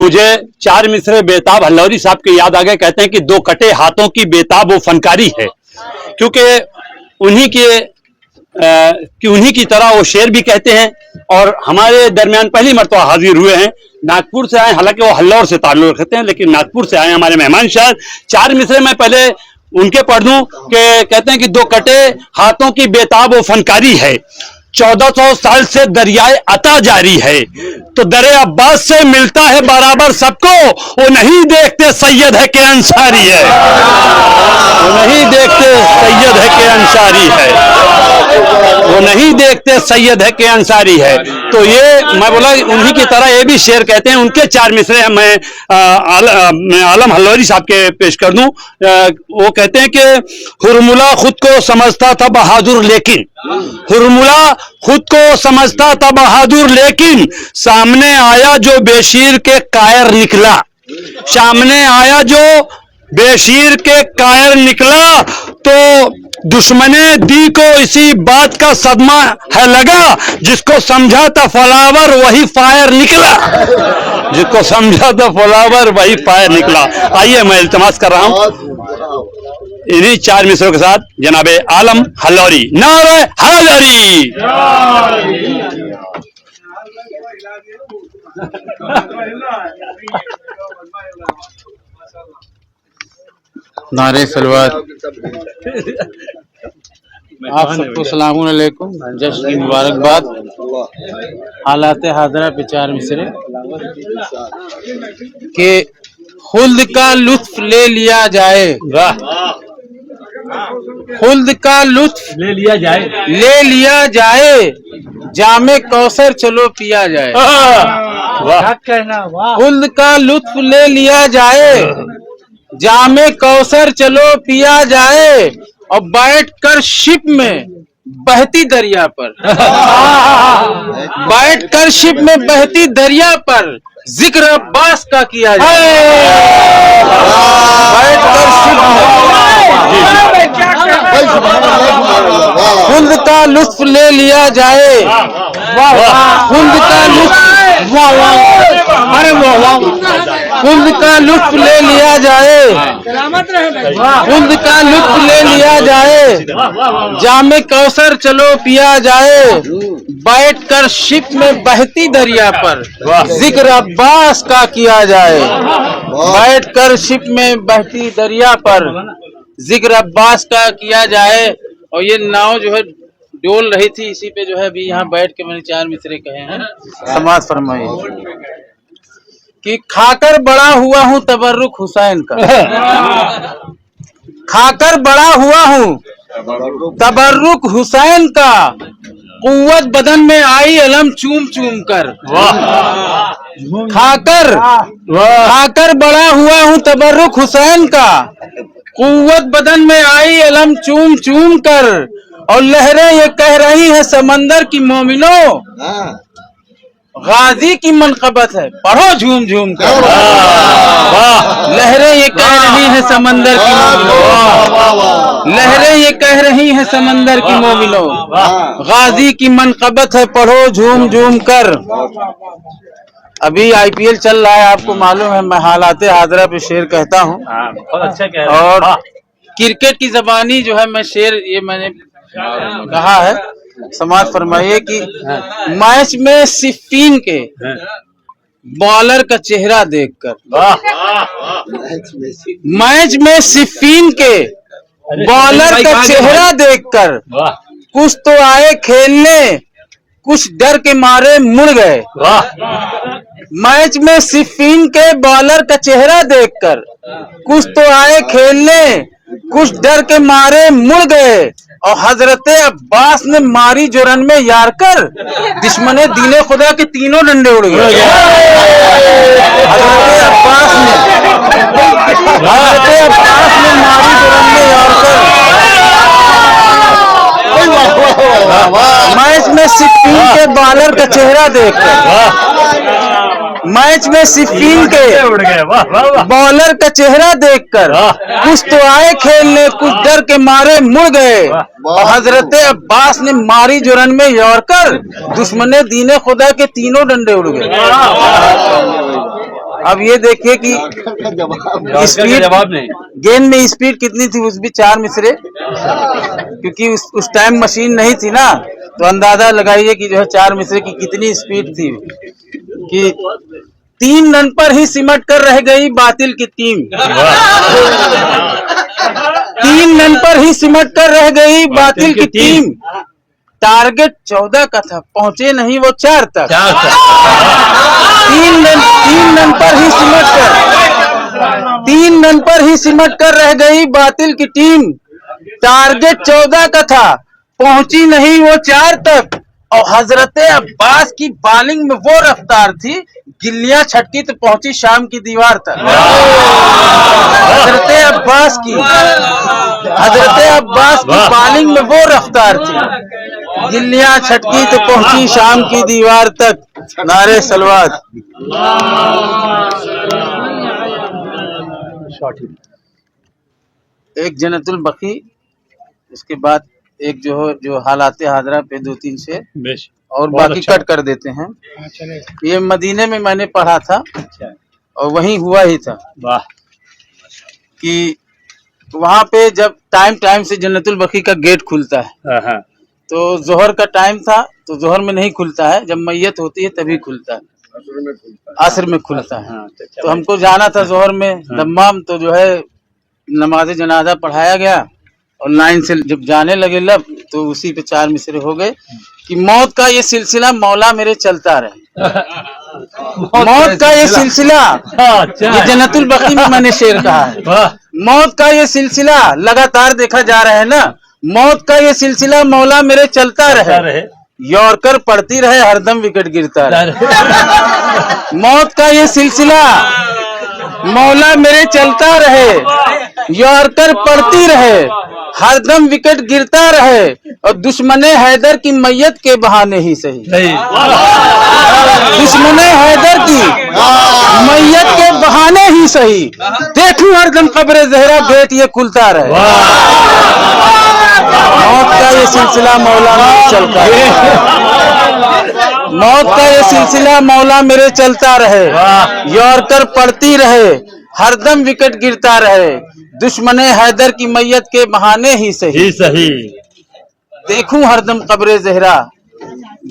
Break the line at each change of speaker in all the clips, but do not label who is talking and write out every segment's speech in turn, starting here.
मुझे चार मिसरे बेताब हल्लौरी साहब के याद आ गए। कहते हैं कि दो कटे हाथों की बेताब वो फनकारी है, क्योंकि उन्हीं की तरह वो शेर भी कहते हैं और हमारे दरमियान पहली मरतबा हाजिर हुए हैं। नागपुर से आए, हालांकि वो हल्लौर से ताल्लुक रखते हैं, लेकिन नागपुर से आए हमारे मेहमान शहर। चार मिसरे मैं पहले उनके पढ़ दूं कि कहते हैं कि दो कटे हाथों की बेताब वो फनकारी है, 1400 साल से दरियाए अता जारी है, तो दरे अब्बास से मिलता है बराबर सबको, वो नहीं देखते सैयद है के अंसारी है, वो नहीं देखते सैयद है के अंसारी है, वो नहीं देखते सैयद है के अंसारी है। तो ये मैं बोला उन्हीं की तरह ये भी शेर कहते हैं। उनके चार मिसरे मैं आलम हल्लौरी साहब के पेश कर दूं। वो कहते हैं कि हुरमुला खुद को समझता था बहादुर, लेकिन हुरमुला खुद को समझता था बहादुर, लेकिन सामने आया जो बेशीर के कायर निकला, सामने आया जो बेशीर के कायर निकला, तो दुश्मने दी को इसी बात का सदमा है लगा, जिसको समझा था फ्लावर वही फायर निकला, जिसको समझा था फ्लावर वही फायर निकला। आइए मैं इल्तिमास कर रहा हूं इन्हीं चार मिसरों के साथ जनाबे आलम हल्लौरी। नारे हैदरी।
नारे सलवात। आप सबको सलाम अलैकुम, जश्न की मुबारकबाद। हालात हाजरा पे चार मिसरे के खुल्द का लुत्फ ले लिया जाए, खुल्द का लुत्फ ले लिया जाए, जामे कौसर चलो पिया जाए। खुल्द का लुत्फ ले लिया जाए, जामे कौसर चलो पिया जाए, और बैठ कर शिप में बहती दरिया पर, बैठ कर शिप में बहती दरिया पर जिक्र अब्बास का किया जाए। बैठ कर शिप में खुल्द का लुत्फ ले लिया जाए, खुल्द का लुत्फ, अरे खुल्द का लुत्फ ले लिया जाए, खुल्द का लुत्फ ले लिया जाए, जामे कौसर चलो पिया जाए, बैठ कर शिप में बहती दरिया पर जिक्र अब्बास का किया जाए। बैठ कर शिप में बहती दरिया पर जिक्र अब्बास का किया जाए। और ये नाव जो है डोल रही थी, इसी पे जो है अभी यहाँ बैठ के मैंने चार मिसरे कहे हैं। समाज फरमाइए कि खाकर बड़ा हुआ हूँ तबर्रुक हुसैन का, खाकर बड़ा हुआ हूँ तबर्रुक हुसैन का, कुव्वत बदन में आई अलम चूम चूम कर। खाकर बड़ा हुआ हूँ तबर्रुक हुसैन का, कुव्वत बदन में आई अलम चूम चूम कर, और लहरें ये कह रही है समंदर की मोमिनो, गाजी की मनकबत है पढ़ो झूम झूम कर। लहरें ये कह रही है समंदर की मोमिनो, लहरें ये कह रही है समंदर की मोमिनो, गाजी की मनकबत है पढ़ो झूम झूम कर। अभी आईपीएल चल रहा है, आपको मालूम है, मैं हालात हाजरा पे शेर कहता हूँ।
बहुत अच्छा कह रहे हैं।
और क्रिकेट की जबानी जो है मैं शेर ये मैंने कहा है। समाज फरमाइए कि मैच में सिफीन के बॉलर का चेहरा देखकर, मैच में सिफीन के बॉलर का चेहरा देखकर, कुछ तो आए खेलने कुछ डर के मारे मुड़ गए। मैच में सिफीन के बॉलर का चेहरा देखकर, कुछ तो आए खेलने कुछ डर के मारे मुड़ गए, और हजरत अब्बास ने मारी जो रन में यार कर, दुश्मने दीने खुदा के तीनों डंडे उड़ गए। हजरत अब्बास ने मारी जो रन में यार कर, मैच में सिफीन के बॉलर का चेहरा देखकर, मैच में सिफीन के बॉलर का चेहरा देखकर, कुछ तो आए खेलने कुछ डर के मारे मुड़ गए, और हजरत अब्बास ने मारी जो रन में यॉर्कर, दुश्मने दीने खुदा के तीनों डंडे उड़ गए। अब ये देखिए कि स्पीड,
जवाब नहीं।
गेंद में स्पीड कितनी थी उस भी 4 मिसरे, क्योंकि उस टाइम मशीन नहीं थी ना, तो अंदाजा लगाइए कि जो है 4 मिसरे की कितनी स्पीड थी कि 3 रन पर ही सिमट कर रह गई बातिल की टीम। 3 रन पर ही सिमट कर रह गई बातिल की टीम। टारगेट 14 का था, पहुंचे नहीं वो 4 तक। 3 रन पर ही सिमट कर 3 रन पर ही सिमट कर रह गई बातिल की टीम। टारगेट 14 का था, पहुंची नहीं वो 4 तक। और हजरते अब्बास की बॉलिंग में वो रफ्तार थी, गिल्लियां छटकी तो पहुंची शाम की दीवार तक। हजरते अब्बास की बॉलिंग में वो रफ्तार थी, गिल्लियां छटकी तो पहुंची शाम की दीवार तक। नारे सलवात। एक जन्नतुल बकी, उसके बाद एक जो हालाते हाजरा पे 2-3 शेर और बाकी अच्छा। कट कर देते हैं। ये मदीने में मैंने पढ़ा था और वहीं हुआ ही था कि वहां पे जब टाइम से जन्नतुल बकी का गेट खुलता है, तो जोहर का टाइम था, तो जोहर में नहीं खुलता है, जब मैयत होती है तभी खुलता है, असर में खुलता है। तो हमको जाना था जोहर में दम्माम, तो जो है नमाज जनाजा पढ़ाया गया और लाइन से जब जाने लगे लब, तो उसी पे 4 मिसरे हो गए कि मौत का ये सिलसिला मौला मेरे चलता रहे। मौत का ये सिलसिला, ये जन्नतुल बकी में मैंने शेर कहा है, मौत का ये सिलसिला लगातार देखा जा रहा है ना, मौत का ये सिलसिला मौला मेरे चलता रहे। यॉर्कर पड़ती रहे, हरदम विकेट गिरता रहे। मौत का ये सिलसिला मौला मेरे चलता रहे, यॉर्कर पड़ती रहे, हरदम विकेट गिरता रहे, और दुश्मने हैदर की मैयत के बहाने ही सही, दुश्मने हैदर की मैयत के बहाने ही सही, देखूं हरदम कब्र ज़हरा गेट ये खुलता रहे। मौत का ये सिलसिला मौला मेरे चलता रहे, मौत का ये सिलसिला मौला मेरे चलता रहे, यॉर्कर पड़ती रहे, हरदम विकेट गिरता रहे, दुश्मने हैदर की मैयत के बहाने ही सही, देखूं हरदम कब्र ज़हरा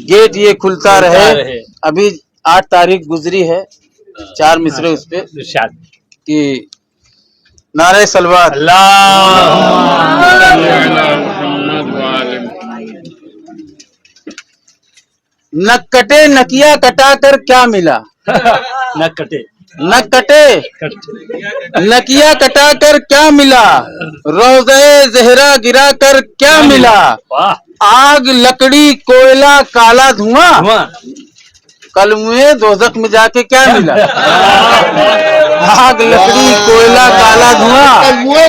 गेट ये खुलता रहे। अभी 8 तारीख गुजरी है, 4 मिसरे उस पे कि नारे सलवात। न कटे नकिया कटा कर क्या मिला,
न कटे
नकिया कटा कर क्या मिला, रोज़े ज़हरा गिरा कर क्या मिला, आग लकड़ी कोयला काला धुआं, कलमुए दोज़ख में जाके क्या मिला। आग लकड़ी कोयला काला धुआं, कलमुए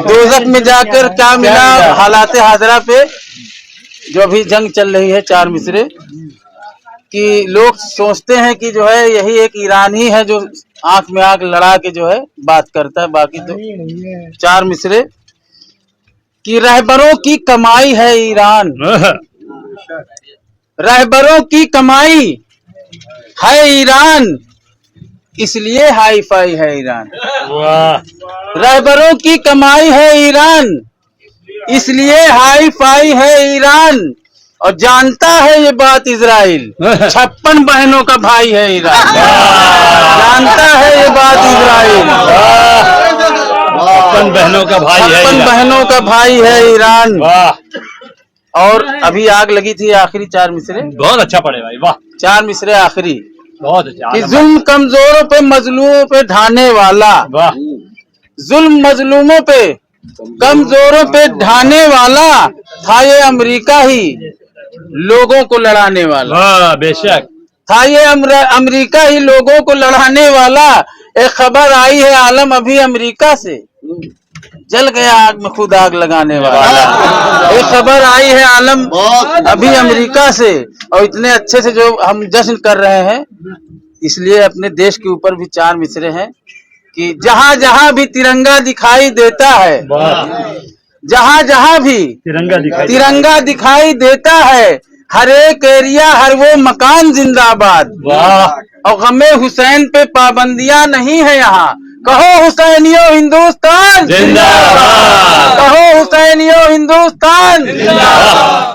दोज़ख में जाकर क्या मिला। हालाते हाजरा पे जो अभी जंग चल रही है 4 मिसरे कि लोग सोचते हैं कि जो है यही एक ईरानी है जो आंख में आंख लड़ा के जो है बात करता है, बाकी तो 4 मिसरे कि रहबरों की कमाई है ईरान, रहबरों की कमाई है ईरान, इसलिए हाई फाई है ईरान। रहबरों की कमाई है ईरान, इसलिए हाई फाई है ईरान, और जानता है ये बात इजराइल, 56 बहनों का भाई है ईरान। जानता है ये बात इजराइल,
56 बहनों का भाई है,
56 बहनों का भाई है ईरान। और अभी आग लगी थी आखिरी 4 मिसरे,
बहुत अच्छा पढ़े भाई, वाह।
4 मिसरे आखिरी,
बहुत अच्छा।
कि जुल्म कमजोरों पे मजलूमों पे ढाने वाला, जुल्म मजलूमों पे कमजोरों पे ढाने वाला, था ये अमेरिका ही लोगों को लड़ाने वाला।
बेशक
था ये अमेरिका ही लोगों को लड़ाने वाला। एक खबर आई है आलम अभी अमेरिका से, जल गया आग में खुद आग लगाने वाला। एक खबर आई है आलम अभी अमेरिका से, और इतने अच्छे से जो हम जश्न कर रहे हैं, इसलिए अपने देश के ऊपर भी 4 मिसरे हैं कि जहाँ जहाँ भी तिरंगा दिखाई देता है, जहाँ जहाँ भी तिरंगा दिखाई देता है, हर एक एरिया हर वो मकान जिंदाबाद।
वाह।
और गमे हुसैन पे पाबंदियां नहीं है यहाँ। कहो हुसैनियों हिंदुस्तान
जिंदाबाद।
कहो हुसैनियों हिंदुस्तान
जिंदाबाद।